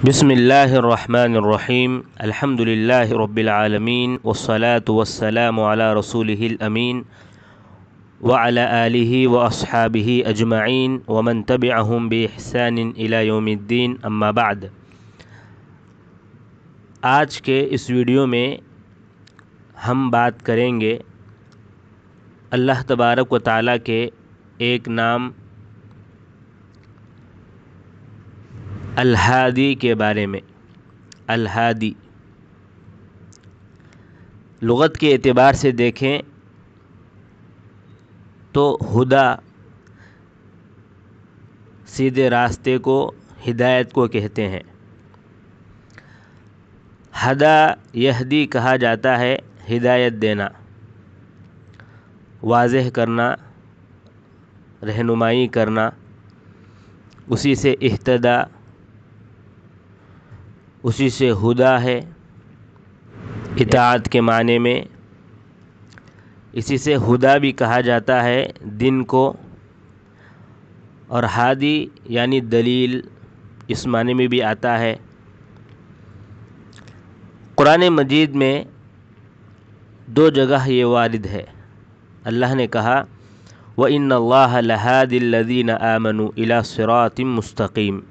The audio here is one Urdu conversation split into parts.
بسم اللہ الرحمن الرحیم الحمد للہ رب العالمین والصلاة والسلام علی رسولہ الامین وعلی آلہ واصحابہ اجمعین ومن تبعہم بإحسان الی یوم الدین اما بعد۔ آج کے اس ویڈیو میں ہم بات کریں گے اللہ تبارک و تعالیٰ کے ایک نام الہادی کے بارے میں۔ الہادی لغت کے اعتبار سے دیکھیں تو ہدا سیدھے راستے کو، ہدایت کو کہتے ہیں۔ ہدا یہدی کہا جاتا ہے ہدایت دینا، واضح کرنا، رہنمائی کرنا، اسی سے اہتدا، اسی سے ہدا ہے اطاعت کے معنی میں۔ اسی سے ہدا بھی کہا جاتا ہے دن کو، اور ہادی یعنی دلیل اس معنی میں بھی آتا ہے۔ قرآن مجید میں دو جگہ یہ وارد ہے۔ اللہ نے کہا وَإِنَّ اللَّهَ لَهَادِ الَّذِينَ آمَنُوا إِلَى صِرَاطٍ مُسْتَقِيمٍ۔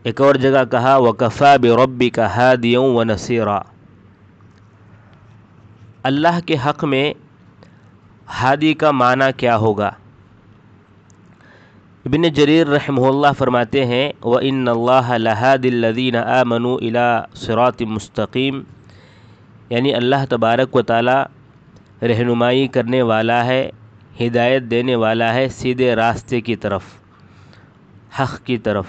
ایک اور جگہ کہا وَكَفَى بِرَبِّكَ هَادِيًا وَنَصِيرًا۔ اللہ کے حق میں ہادی کا معنی کیا ہوگا؟ ابن جریر رحمہ اللہ فرماتے ہیں وَإِنَّ اللَّهَ لَهَادِ الَّذِينَ آمَنُوا إِلَى صِرَاطٍ مُسْتَقِيمٍ، یعنی اللہ تبارک و تعالی رہنمائی کرنے والا ہے، ہدایت دینے والا ہے سیدھے راستے کی طرف، حق کی طرف۔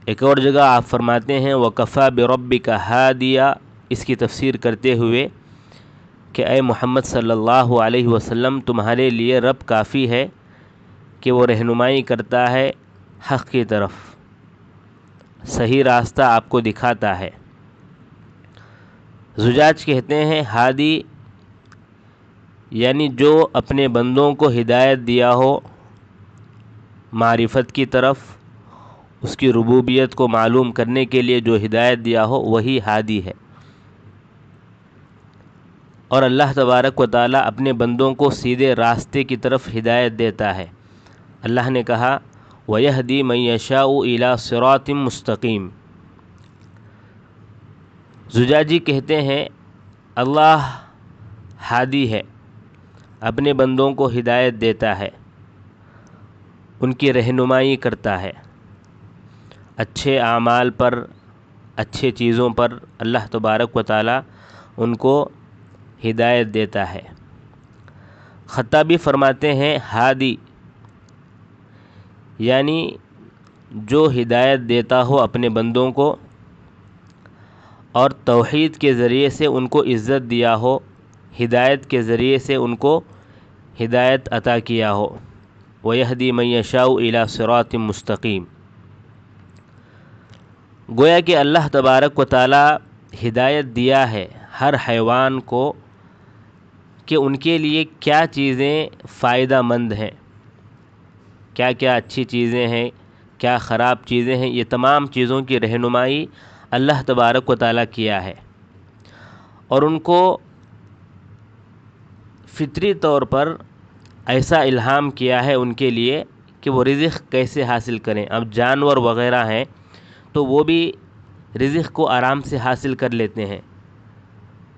ایک اور جگہ آپ فرماتے ہیں وَكَفَى بِرَبِّكَ هَادِيًا، اس کی تفسیر کرتے ہوئے کہ اے محمد صلی اللہ علیہ وسلم، تمہارے لیے رب کافی ہے کہ وہ رہنمائی کرتا ہے حق کی طرف، صحیح راستہ آپ کو دکھاتا ہے۔ زجاج کہتے ہیں ہادی یعنی جو اپنے بندوں کو ہدایت دیا ہو معرفت کی طرف، اس کی ربوبیت کو معلوم کرنے کے لیے جو ہدایت دیا ہو وہی ہادی ہے۔ اور اللہ تبارک و تعالیٰ اپنے بندوں کو سیدھے راستے کی طرف ہدایت دیتا ہے۔ اللہ نے کہا وَيَهْدِي مَن يَشَاءُ إِلَى صِرَاطٍ مُسْتَقِيمٍ۔ زجاجی کہتے ہیں اللہ ہادی ہے، اپنے بندوں کو ہدایت دیتا ہے، ان کی رہنمائی کرتا ہے اچھے اعمال پر، اچھے چیزوں پر اللہ تبارک و تعالی ان کو ہدایت دیتا ہے۔ خطابی فرماتے ہیں ہادی یعنی جو ہدایت دیتا ہو اپنے بندوں کو اور توحید کے ذریعے سے ان کو عزت دیا ہو، ہدایت کے ذریعے سے ان کو ہدایت عطا کیا ہو۔ وَيَهْدِي مَن يَشَاءُ إِلَى صِرَاطٍ مُسْتَقِيمٍ۔ گویا کہ اللہ تبارک و تعالی ہدایت دیا ہے ہر حیوان کو کہ ان کے لیے کیا چیزیں فائدہ مند ہیں، کیا کیا اچھی چیزیں ہیں، کیا خراب چیزیں ہیں، یہ تمام چیزوں کی رہنمائی اللہ تبارک و تعالیٰ کیا ہے۔ اور ان کو فطری طور پر ایسا الہام کیا ہے ان کے لیے کہ وہ رزق کیسے حاصل کریں۔ اب جانور وغیرہ ہیں تو وہ بھی رزق کو آرام سے حاصل کر لیتے ہیں،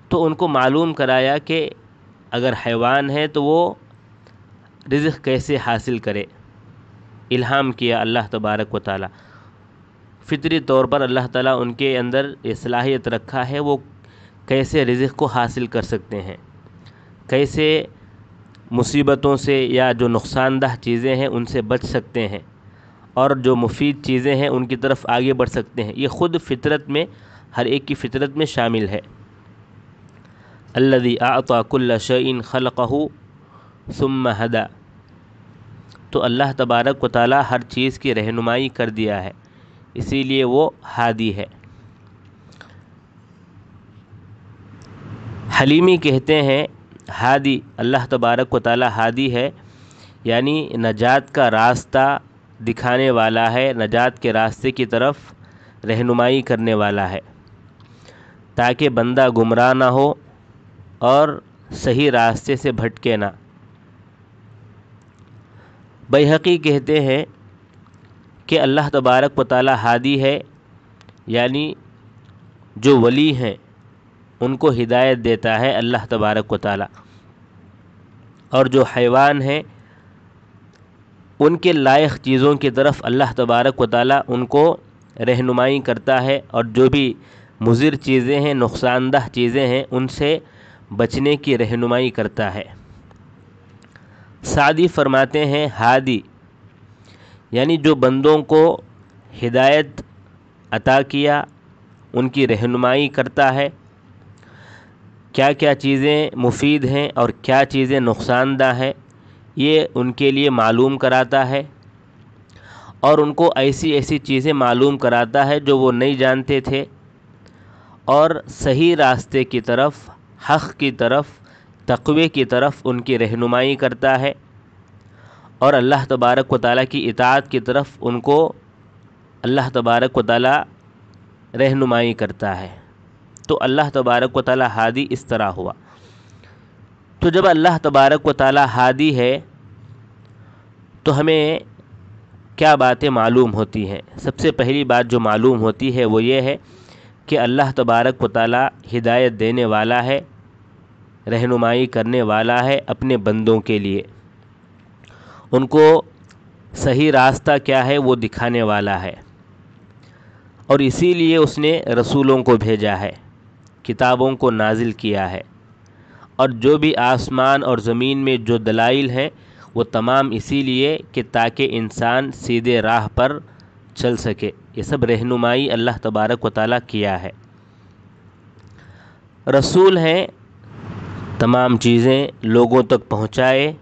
تو ان کو معلوم کرایا کہ اگر حیوان ہے تو وہ رزق کیسے حاصل کرے، الہام کیا اللہ تبارک و تعالی۔ فطری طور پر اللہ تعالیٰ ان کے اندر یہ صلاحیت رکھا ہے وہ کیسے رزق کو حاصل کر سکتے ہیں، کیسے مصیبتوں سے یا جو نقصان دہ چیزیں ہیں ان سے بچ سکتے ہیں، اور جو مفید چیزیں ہیں ان کی طرف آگے بڑھ سکتے ہیں۔ یہ خود فطرت میں، ہر ایک کی فطرت میں شامل ہے۔ الذی اعطى كل شيء خلقه ثم هدى۔ تو اللہ تبارک و تعالی ہر چیز کی رہنمائی کر دیا ہے، اسی لیے وہ ہادی ہے۔ حلیمی کہتے ہیں ہادی، اللہ تبارک و تعالی ہادی ہے یعنی نجات کا راستہ دکھانے والا ہے، نجات کے راستے کی طرف رہنمائی کرنے والا ہے، تاکہ بندہ گمراہ نہ ہو اور صحیح راستے سے بھٹکے نہ۔ بیہقی کہتے ہیں کہ اللہ تبارک و تعالی ہادی ہے، یعنی جو ولی ہیں ان کو ہدایت دیتا ہے اللہ تبارک و تعالی، اور جو حیوان ہیں ان کے لائق چیزوں کی طرف اللہ تبارک و تعالی ان کو رہنمائی کرتا ہے، اور جو بھی مضر چیزیں ہیں، نقصان دہ چیزیں ہیں، ان سے بچنے کی رہنمائی کرتا ہے۔ سعدی فرماتے ہیں ہادی یعنی جو بندوں کو ہدایت عطا کیا، ان کی رہنمائی کرتا ہے، کیا کیا چیزیں مفید ہیں اور کیا چیزیں نقصان دہ ہیں یہ ان کے لیے معلوم کراتا ہے، اور ان کو ایسی ایسی چیزیں معلوم کراتا ہے جو وہ نہیں جانتے تھے، اور صحیح راستے کی طرف، حق کی طرف، تقوی کی طرف ان کی رہنمائی کرتا ہے، اور اللہ تبارک و تعالیٰ کی اطاعت کی طرف ان کو اللہ تبارک و تعالیٰ رہنمائی کرتا ہے۔ تو اللہ تبارک و تعالیٰ ہادی اس طرح ہوا۔ تو جب اللہ تبارک و تعالیٰ ہادی ہے تو ہمیں کیا باتیں معلوم ہوتی ہیں؟ سب سے پہلی بات جو معلوم ہوتی ہے وہ یہ ہے کہ اللہ تبارک و تعالیٰ ہدایت دینے والا ہے، رہنمائی کرنے والا ہے اپنے بندوں کے لیے، ان کو صحیح راستہ کیا ہے وہ دکھانے والا ہے، اور اسی لیے اس نے رسولوں کو بھیجا ہے، کتابوں کو نازل کیا ہے، اور جو بھی آسمان اور زمین میں جو دلائل ہیں وہ تمام اسی لیے کہ تاکہ انسان سیدھے راہ پر چل سکے۔ یہ سب رہنمائی اللہ تبارک و تعالیٰ کیا ہے۔ رسول ہیں تمام چیزیں لوگوں تک پہنچائے،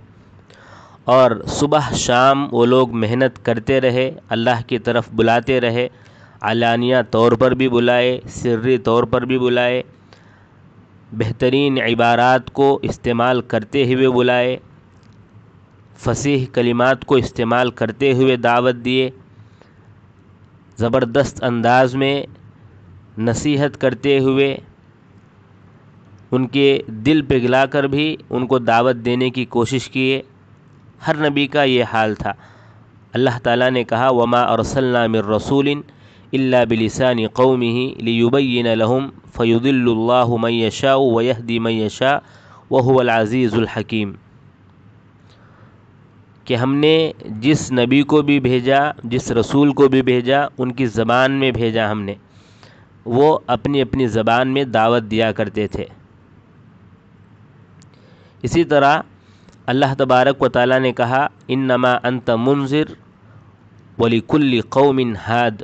اور صبح شام وہ لوگ محنت کرتے رہے، اللہ کی طرف بلاتے رہے، علانیہ طور پر بھی بلائے، سری طور پر بھی بلائے، بہترین عبارات کو استعمال کرتے ہوئے بلائے، فصیح کلمات کو استعمال کرتے ہوئے دعوت دیے، زبردست انداز میں نصیحت کرتے ہوئے ان کے دل پگھلا کر بھی ان کو دعوت دینے کی کوشش کیے۔ ہر نبی کا یہ حال تھا۔ اللہ تعالیٰ نے کہا وما ارسلنا من رسول الا بلسان قومه ليبين لهم فيضل الله من يشاء ويهدي من يشاء وهو العزيز الحكيم، کہ ہم نے جس نبی کو بھی بھیجا، جس رسول کو بھی بھیجا، ان کی زبان میں بھیجا ہم نے، وہ اپنی اپنی زبان میں دعوت دیا کرتے تھے۔ اسی طرح اللہ تبارک و تعالیٰ نے کہا انما انت منذر ولکل قوم ہاد۔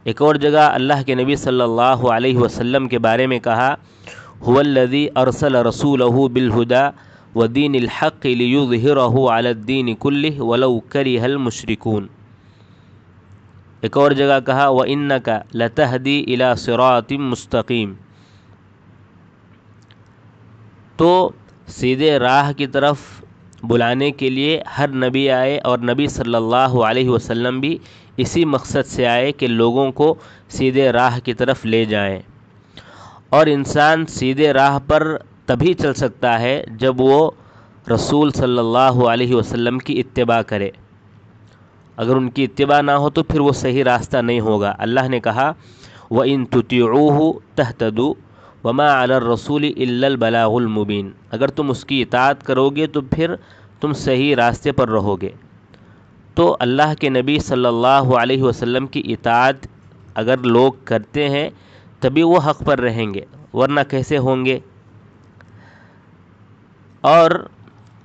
ایک اور جگہ اللہ کے نبی صلی اللہ علیہ وسلم کے بارے میں کہا هو الذی ارسل رسولہ بالہدی ودین الحق لیظہرہ علی الدین کلہ ولو کرہ المشرکون۔ ایک اور جگہ کہا وانک لتہدی الی صراط مستقیم۔ تو سیدھے راہ کی طرف بلانے کے لیے ہر نبی آئے، اور نبی صلی اللہ علیہ وسلم بھی اسی مقصد سے آئے کہ لوگوں کو سیدھے راہ کی طرف لے جائیں، اور انسان سیدھے راہ پر تبھی چل سکتا ہے جب وہ رسول صلی اللہ علیہ وسلم کی اتباع کرے۔ اگر ان کی اتباع نہ ہو تو پھر وہ صحیح راستہ نہیں ہوگا۔ اللہ نے کہا وَإِن تُطِيعُوهُ تَهْتَدُوا وَمَا عَلَى الرَّسُولِ إِلَّا الْبَلَاغُ الْمُبِينُ۔ اگر تم اس کی اطاعت کرو گے تو پھر تم صحیح راستے پر رہو گے۔ تو اللہ کے نبی صلی اللہ علیہ وسلم کی اطاعت اگر لوگ کرتے ہیں تبھی وہ حق پر رہیں گے، ورنہ کیسے ہوں گے؟ اور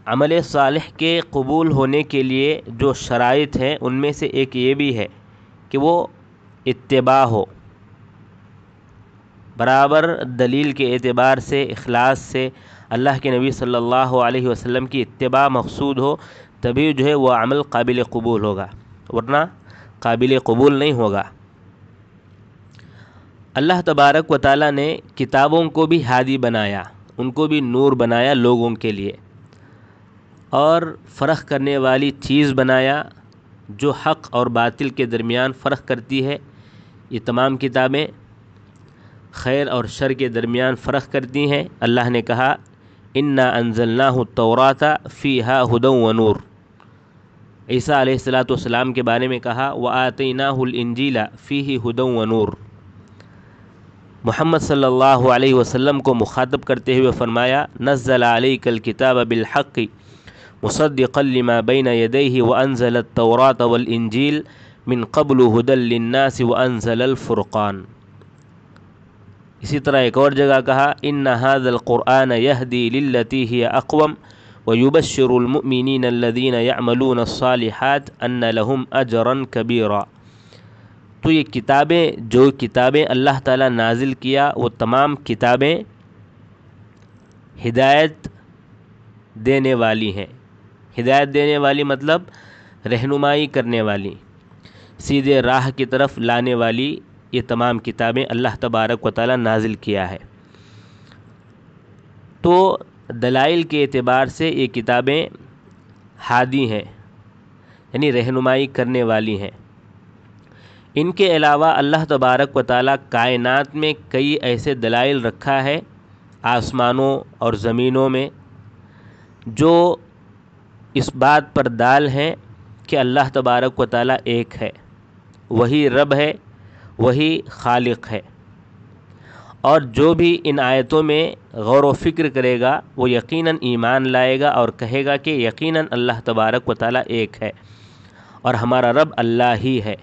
عمل صالح کے قبول ہونے کے لیے جو شرائط ہیں ان میں سے ایک یہ بھی ہے کہ وہ اتباع ہو، برابر دلیل کے اعتبار سے، اخلاص سے اللہ کے نبی صلی اللہ علیہ وسلم کی اتباع مقصود ہو، تبھی جو ہے وہ عمل قابل قبول ہوگا، ورنہ قابل قبول نہیں ہوگا۔ اللہ تبارک و تعالیٰ نے کتابوں کو بھی ہادی بنایا، ان کو بھی نور بنایا لوگوں کے لیے، اور فرق کرنے والی چیز بنایا جو حق اور باطل کے درمیان فرق کرتی ہے۔ یہ تمام کتابیں خیر اور شر کے درمیان فرق کرتی ہیں۔ اللہ نے کہا انا انزلناہ التوراۃ فیہا ھدی ونور۔ عیسیٰ علیہ السلام کے بارے میں کہا وآتیناہ الانجیل فیہ ھدی ونور۔ محمد صلی اللہ علیہ وسلم کو مخاطب کرتے ہوئے فرمایا نزل علیک الکتاب بالحق مصدقا لما بین یدیہ وانزل التوراۃ والانجیل من قبل ھدی للناس وانزل الفرقان۔ اسی طرح ایک اور جگہ کہا ان ھذا القرآن یہدی للتی ہی اقوم ویبشر المؤمنین الذین یعملون الصالحات ان لہم اجرا کبیرا۔ تو یہ کتابیں، جو کتابیں اللہ تعالیٰ نازل کیا، وہ تمام کتابیں ہدایت دینے والی ہیں۔ ہدایت دینے والی مطلب رہنمائی کرنے والی، سیدھے راہ کی طرف لانے والی، یہ تمام کتابیں اللہ تبارک و تعالیٰ نازل کیا ہے۔ تو دلائل کے اعتبار سے یہ کتابیں ہادی ہیں، یعنی رہنمائی کرنے والی ہیں۔ ان کے علاوہ اللہ تبارک و تعالیٰ کائنات میں کئی ایسے دلائل رکھا ہے آسمانوں اور زمینوں میں جو اس بات پر دال ہیں کہ اللہ تبارک و تعالیٰ ایک ہے، وہی رب ہے، وہی خالق ہے۔ اور جو بھی ان آیتوں میں غور و فکر کرے گا وہ یقیناً ایمان لائے گا اور کہے گا کہ یقیناً اللہ تبارک و تعالیٰ ایک ہے اور ہمارا رب اللہ ہی ہے۔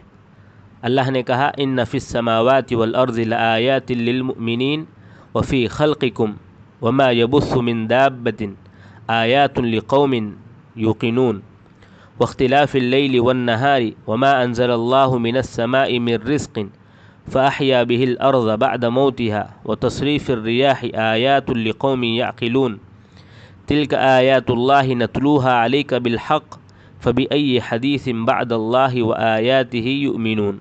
اللہ نے کہا ان فی السماوات والارض لآیات للمؤمنین وفی خلقکم وما یبث من دابۃ آیات لقوم یوقنون واختلاف اللیل والنہار وما انزل اللہ من السماء من رزق فأحیا به الأرض بعد موتها وتصریف الریاح آیات لقوم یعقلون تلک آیات اللہ نتلوها علیک بالحق فبأی حدیث بعد اللہ وآیاتہ یؤمنون۔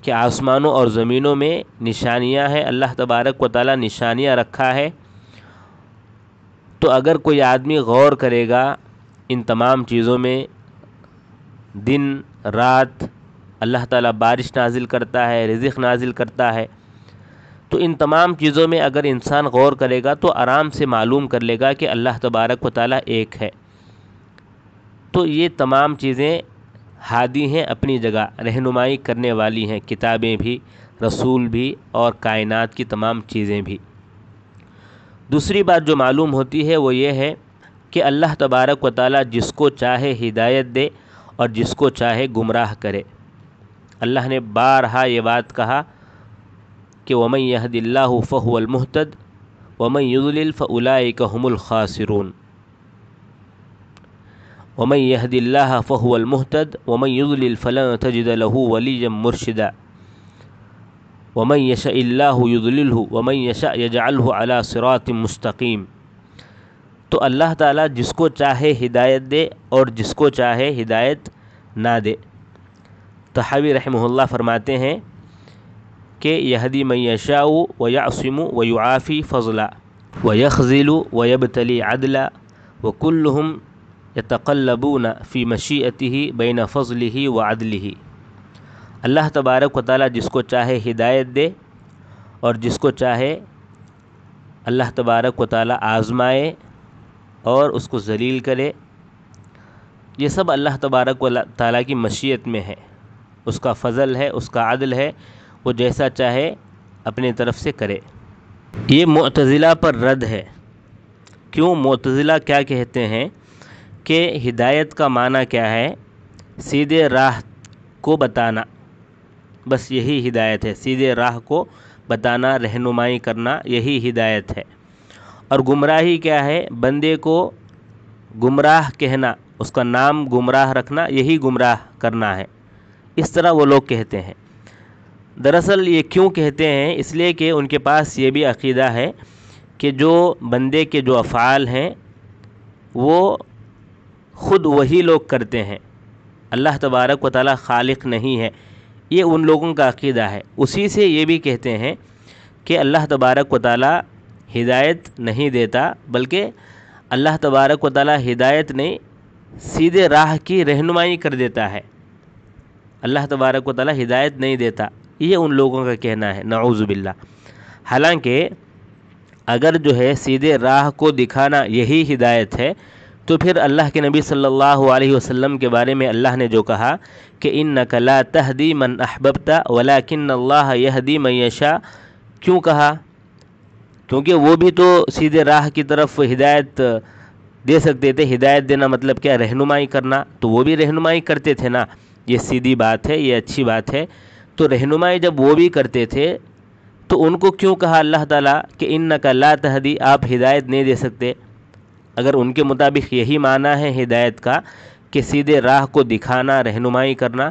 کہ آسمانوں اور زمینوں میں نشانیاں ہیں، اللہ تبارک و تعالیٰ نشانیاں رکھا ہے۔ تو اگر کوئی آدمی غور کرے گا ان تمام چیزوں میں، دن رات اللہ تعالیٰ بارش نازل کرتا ہے، رزق نازل کرتا ہے، تو ان تمام چیزوں میں اگر انسان غور کرے گا تو آرام سے معلوم کر لے گا کہ اللہ تبارک و تعالیٰ ایک ہے۔ تو یہ تمام چیزیں ہادی ہیں، اپنی جگہ رہنمائی کرنے والی ہیں، کتابیں بھی، رسول بھی اور کائنات کی تمام چیزیں بھی۔ دوسری بات جو معلوم ہوتی ہے وہ یہ ہے کہ اللہ تبارک و تعالیٰ جس کو چاہے ہدایت دے اور جس کو چاہے گمراہ کرے۔ اللہ نے بارہا یہ بات کہا کہ وَمَن يَهْدِ اللَّهُ فَهُوَ الْمُهْتَدِ وَمَن يُضْلِلْ فَأُولَٰئِكَ هُمُ الْخَاسِرُونَ۔ وَمَن يَهْدِ اللَّهَ فَهُوَ الْمُهْتَدِ وَمَن يُضْلِلْ فَلَن تَجِدَ لَهُ وَلِيًّا مُرْشِدًا وَمَن يَشَإِ اللَّهُ يُضْلِلْهُ وَمَن يَشَأْ يَجْعَلْهُ عَلَىٰ صِرَاطٍ مُسْتَقِيمٍ۔ تو اللہ تعالیٰ جس کو چاہے ہدایت دے اور جس کو چاہے ہدایت نہ دے۔ طحاوی رحمہ اللہ فرماتے ہیں کہ یہدی من یشاء ویعصم ویعافی فضلا ویخذل ویبتلی عدلا وکلہم یتقلبون فی مشیئتہ بین فضلہ وعدلہ۔ اللہ تبارک و تعالیٰ جس کو چاہے ہدایت دے اور جس کو چاہے اللہ تبارک و تعالیٰ آزمائے اور اس کو ذلیل کرے، یہ سب اللہ تبارک و تعالیٰ کی مشیت میں ہے، اس کا فضل ہے، اس کا عدل ہے، وہ جیسا چاہے اپنے طرف سے کرے۔ یہ معتزلہ پر رد ہے۔ کیوں؟ معتزلہ کیا کہتے ہیں کہ ہدایت کا معنی کیا ہے؟ سیدھے راہ کو بتانا، بس یہی ہدایت ہے، سیدھے راہ کو بتانا، رہنمائی کرنا، یہی ہدایت ہے۔ اور گمراہی کیا ہے؟ بندے کو گمراہ کہنا، اس کا نام گمراہ رکھنا، یہی گمراہ کرنا ہے۔ اس طرح وہ لوگ کہتے ہیں۔ دراصل یہ کیوں کہتے ہیں؟ اس لیے کہ ان کے پاس یہ بھی عقیدہ ہے کہ جو بندے کے جو افعال ہیں وہ خود وہی لوگ کرتے ہیں، اللہ تبارک و تعالیٰ خالق نہیں ہے، یہ ان لوگوں کا عقیدہ ہے۔ اسی سے یہ بھی کہتے ہیں کہ اللہ تبارک و تعالیٰ ہدایت نہیں دیتا، بلکہ اللہ تبارک و تعالی ہدایت نہیں سیدھے راہ کی رہنمائی کر دیتا ہے، اللہ تبارک و تعالی ہدایت نہیں دیتا، یہ ان لوگوں کا کہنا ہے، نعوذ باللہ۔ حالانکہ اگر جو ہے سیدھے راہ کو دکھانا یہی ہدایت ہے تو پھر اللہ کے نبی صلی اللہ علیہ وسلم کے بارے میں اللہ نے جو کہا کہ اِنَّكَ لَا تَهْدِي مَنْ أَحْبَبْتَ وَلَكِنَّ اللَّهَ يَهْدِي مَن يَشَاءُ، کیوں کہا؟ کیونکہ وہ بھی تو سیدھے راہ کی طرف ہدایت دے سکتے تھے۔ ہدایت دینا مطلب کیا؟ رہنمائی کرنا، تو وہ بھی رہنمائی کرتے تھے نا، یہ سیدھی بات ہے، یہ اچھی بات ہے۔ تو رہنمائی جب وہ بھی کرتے تھے تو ان کو کیوں کہا اللہ تعالیٰ کہ اِنَّكَ لَا تَهْدِي، آپ ہدایت نہیں دے سکتے؟ اگر ان کے مطابق یہی معنی ہے ہدایت کا کہ سیدھے راہ کو دکھانا، رہنمائی کرنا،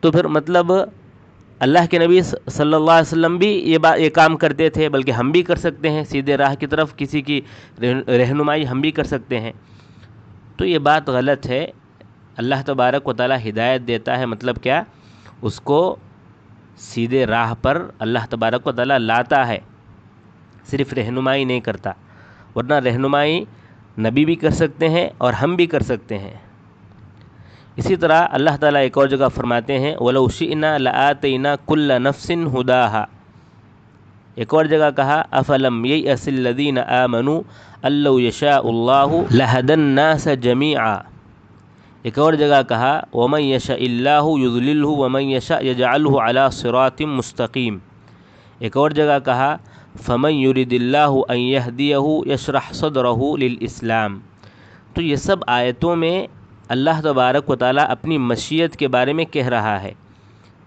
تو پھر مطلب اللہ کے نبی صلی اللہ علیہ وسلم بھی یہ کام کرتے تھے، بلکہ ہم بھی کر سکتے ہیں، سیدھے راہ کی طرف کسی کی رہنمائی ہم بھی کر سکتے ہیں۔ تو یہ بات غلط ہے۔ اللہ تبارک و تعالی ہدایت دیتا ہے مطلب کیا؟ اس کو سیدھے راہ پر اللہ تبارک و تعالی لاتا ہے، صرف رہنمائی نہیں کرتا، ورنہ رہنمائی نبی بھی کر سکتے ہیں اور ہم بھی کر سکتے ہیں۔ اسی طرح اللہ تعالیٰ ایک اور جگہ فرماتے ہیں وَلَوْ شِئْنَا لَآتَيْنَا كُلَّ نَفْسٍ هُدَاهَا، ایک اور جگہ کہا أَفَلَمْ يَيْأَسِ الَّذِينَ آمَنُوا أَن لَّوْ يَشَاءُ اللَّهُ لَهَدَى النَّاسَ جَمِيعًا، ایک اور جگہ کہا وَمَن يَشَاءِ اللَّهُ يُضْلِلْهُ وَمَن يَشَاء يَجْعَلْهُ عَلَى صِرَاطٍ مُسْتَقِيمٍ، ایک اور جگہ کہا فَمَن يُرِدِ اللَّهُ أَن يَهْدِيَهُ يَشْرَحْ صَدْرَهُ لِلْإِسْلَامِ۔ تو یہ سب آیتوں میں اللہ تبارک و تعالیٰ اپنی مشیت کے بارے میں کہہ رہا ہے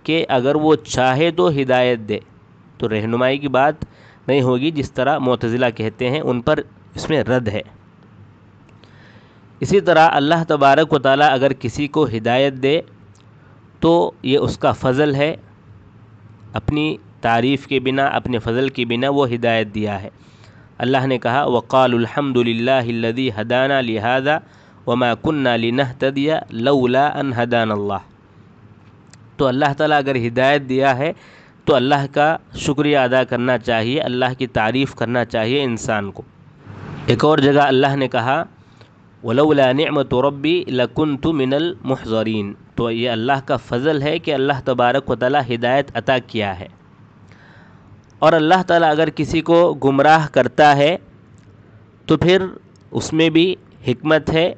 کہ اگر وہ چاہے تو ہدایت دے، تو رہنمائی کی بات نہیں ہوگی جس طرح معتزلہ کہتے ہیں، ان پر اس میں رد ہے۔ اسی طرح اللہ تبارک و تعالیٰ اگر کسی کو ہدایت دے تو یہ اس کا فضل ہے، اپنی تعریف کے بنا، اپنے فضل کے بنا وہ ہدایت دیا ہے۔ اللہ نے کہا وَقَالُوا الْحَمْدُ لِلَّهِ الَّذِي هَدَانَا لِهَذَا وَمَا كُنَّا لِنَهْتَدِيَ لَوْلَا أَنْ هَدَانَا اللَّهُ، تو اللہ تعالیٰ اگر ہدایت دیا ہے تو اللہ کا شکریہ ادا کرنا چاہیے، اللہ کی تعریف کرنا چاہیے انسان کو۔ ایک اور جگہ اللہ نے کہا وَلَوْلَا نِعْمَةُ رَبِّي لَكُنْتُ مِنَ الْمُحْضَرِينَ، تو یہ اللہ کا فضل ہے کہ اللہ تبارک و تعالیٰ ہدایت عطا کیا ہے۔ اور اللہ تعالیٰ اگر کسی کو گمراہ کرتا ہے تو پھر اس میں بھی حکمت ہے،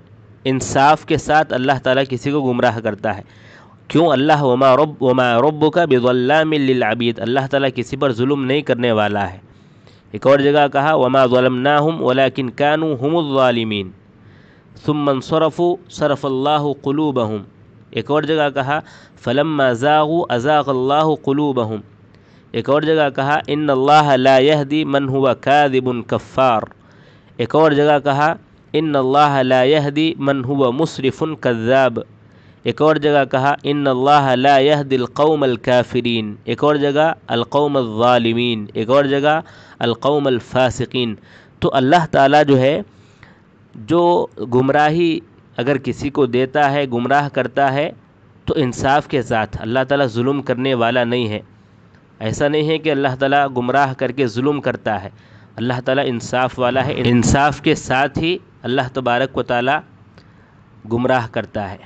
انصاف کے ساتھ اللہ تعالیٰ کسی کو گمراہ کرتا ہے۔ کیوں؟ اللہ وما ربک بظلام للعبید، اللہ تعالیٰ کسی پر ظلم نہیں کرنے والا ہے۔ ایک اور جگہ کہا وما ظلمناہم ولکن کانوا هم الظالمین ثم انصرفوا صرف اللہ قلوبہم، ایک اور جگہ کہا فلما زاغوا ازاغ اللہ قلوبہم، ایک اور جگہ کہا ان اللہ لا یہدی من هو کاذب کفار، ایک اور جگہ کہا ان اللہ لا یہدی من هو مسرف کذاب، ایک اور جگہ کہا ان اللہ لا یہدی القوم الکافرین، ایک اور جگہ القوم الظالمین، ایک اور جگہ القوم الفاسقین۔ تو اللہ تعالیٰ جو ہے جو گمراہی اگر کسی کو دیتا ہے، گمراہ کرتا ہے، تو انصاف کے ساتھ، اللہ تعالیٰ ظلم کرنے والا نہیں ہے۔ ایسا نہیں ہے کہ اللہ تعالیٰ گمراہ کر کے ظلم کرتا ہے، اللہ تعالیٰ انصاف والا ہے، انصاف کے ساتھ ہی اللہ تبارک و تعالیٰ گمراہ کرتا ہے۔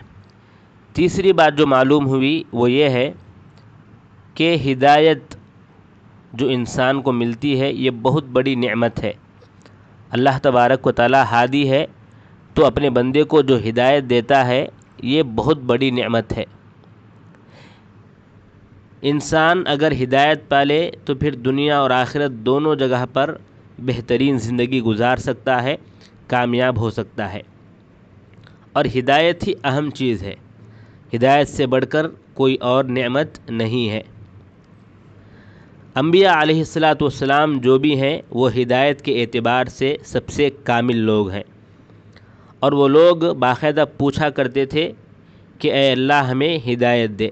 تیسری بات جو معلوم ہوئی وہ یہ ہے کہ ہدایت جو انسان کو ملتی ہے یہ بہت بڑی نعمت ہے۔ اللہ تبارک و تعالیٰ ہادی ہے، تو اپنے بندے کو جو ہدایت دیتا ہے یہ بہت بڑی نعمت ہے۔ انسان اگر ہدایت پالے تو پھر دنیا اور آخرت دونوں جگہ پر بہترین زندگی گزار سکتا ہے، کامیاب ہو سکتا ہے۔ اور ہدایت ہی اہم چیز ہے، ہدایت سے بڑھ کر کوئی اور نعمت نہیں ہے۔ انبیاء علیہ السلام جو بھی ہیں وہ ہدایت کے اعتبار سے سب سے کامل لوگ ہیں، اور وہ لوگ باقاعدہ پوچھا کرتے تھے کہ اے اللہ ہمیں ہدایت دے۔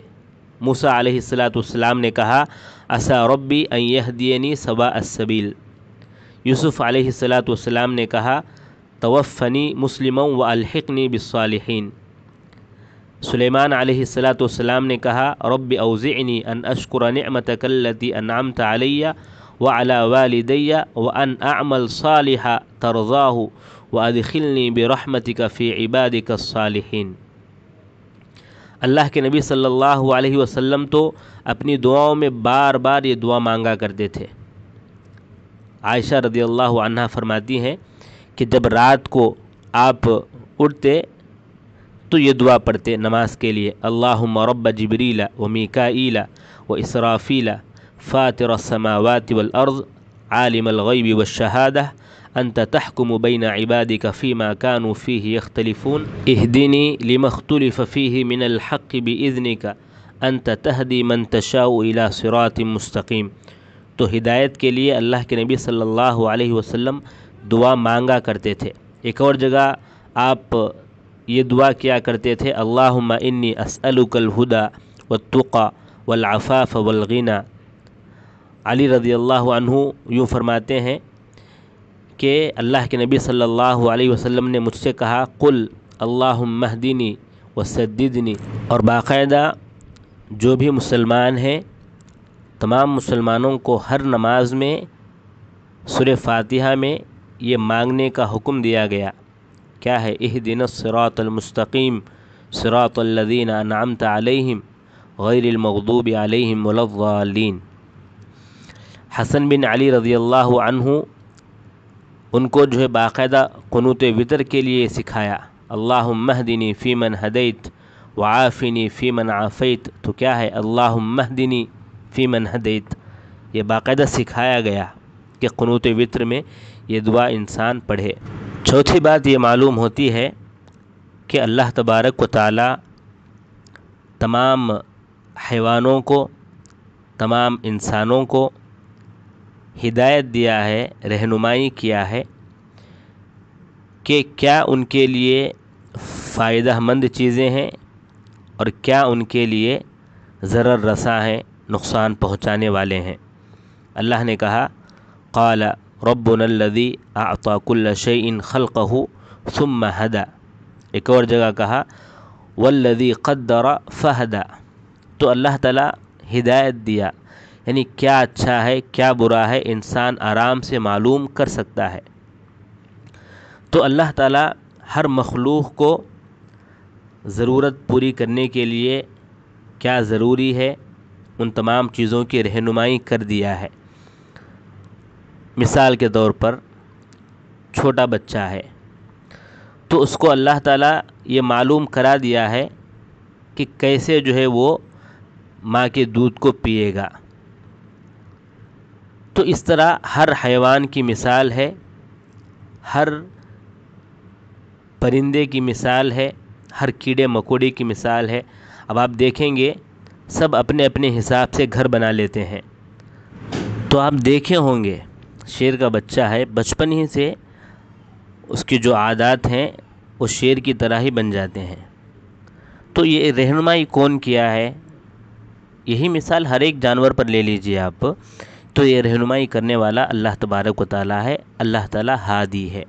موسیٰ علیہ السلام نے کہا عسیٰ ربی ان یہدینی سواء السبیل، یوسف علیہ السلام نے کہا توفنی مسلما والحقنی بالصالحین، سلیمان علیہ السلام نے کہا رب اوزعنی ان اشکر نعمتک التی انعمت علی وعلی والدی وان اعمل صالحا ترضاہ وادخلنی برحمتک فی عبادک الصالحین۔ اللہ کے نبی صلی اللہ علیہ وسلم تو اپنی دعاؤں میں بار بار یہ دعا مانگا کرتے تھے۔ عائشہ رضی اللہ عنہا فرماتی ہیں کہ جب رات کو آپ اٹھتے تو یہ دعا پڑھتے نماز کے لیے، اللہم رب جبریل و میکائیل و اسرافیل فاطر السماوات والارض عالم الغیب والشہادہ انت تحکم بین عبادک فیما کانوا فیہ یختلفون اہدنی لما اختلف فیہ من الحق باذنک انت تہدی من تشاء الی صراط مستقیم۔ تو ہدایت کے لیے اللہ کے نبی صلی اللہ علیہ وسلم دعا مانگا کرتے تھے۔ ایک اور جگہ آپ یہ دعا کیا کرتے تھے، اللہم انی اسألک الہدی والتقی والعفاف والغنی۔ علی رضی اللہ عنہ یوں فرماتے ہیں کہ اللہ کے نبی صلی اللہ علیہ وسلم نے مجھ سے کہا، قل اللہم اہدنی وسددنی۔ اور باقاعدہ جو بھی مسلمان ہیں تمام مسلمانوں کو ہر نماز میں سورہ فاتحہ میں یہ مانگنے کا حکم دیا گیا، کیا ہے؟ اہدنا الصراط المستقیم صراط الذین انعمت علیہم غیر المغضوب علیہم ولا الضالین۔ حسن بن علی رضی اللہ عنہ ان کو جو ہے باقاعدہ قنوت وتر کے لیے سکھایا، اللہم اہدنی فیمن ہدیت وعافنی فیمن عافیت۔ تو کیا ہے؟ اللہم اہدنی فیمن ہدیت، یہ باقاعدہ سکھایا گیا کہ قنوت وتر میں یہ دعا انسان پڑھے۔ چوتھی بات یہ معلوم ہوتی ہے کہ اللہ تبارک و تعالی تمام حیوانوں کو، تمام انسانوں کو ہدایت دیا ہے، رہنمائی کیا ہے کہ کیا ان کے لیے فائدہ مند چیزیں ہیں اور کیا ان کے لیے ضرر رساں ہیں، نقصان پہنچانے والے ہیں۔ اللہ نے کہا، قال ربنا الذی اعطى كل شیء خلقه ثم هدى۔ ایک اور جگہ کہا والذی قدر فہدى۔ تو اللہ تعالیٰ ہدایت دیا، یعنی کیا اچھا ہے کیا برا ہے انسان آرام سے معلوم کر سکتا ہے۔ تو اللہ تعالیٰ ہر مخلوق کو ضرورت پوری کرنے کے لیے کیا ضروری ہے ان تمام چیزوں کی رہنمائی کر دیا ہے۔ مثال کے طور پر چھوٹا بچہ ہے تو اس کو اللہ تعالیٰ یہ معلوم کرا دیا ہے کہ کیسے جو ہے وہ ماں کے دودھ کو پیے گا۔ تو اس طرح ہر حیوان کی مثال ہے، ہر پرندے کی مثال ہے، ہر کیڑے مکوڑے کی مثال ہے۔ اب آپ دیکھیں گے سب اپنے اپنے حساب سے گھر بنا لیتے ہیں۔ تو آپ دیکھے ہوں گے شیر کا بچہ ہے، بچپن ہی سے اس کی جو عادات ہیں وہ شیر کی طرح ہی بن جاتے ہیں۔ تو یہ رہنمائی کون کیا ہے؟ یہی مثال ہر ایک جانور پر لے لیجئے آپ، تو یہ رہنمائی کرنے والا اللہ تبارک و تعالیٰ ہے، اللہ تعالیٰ ہادی ہے۔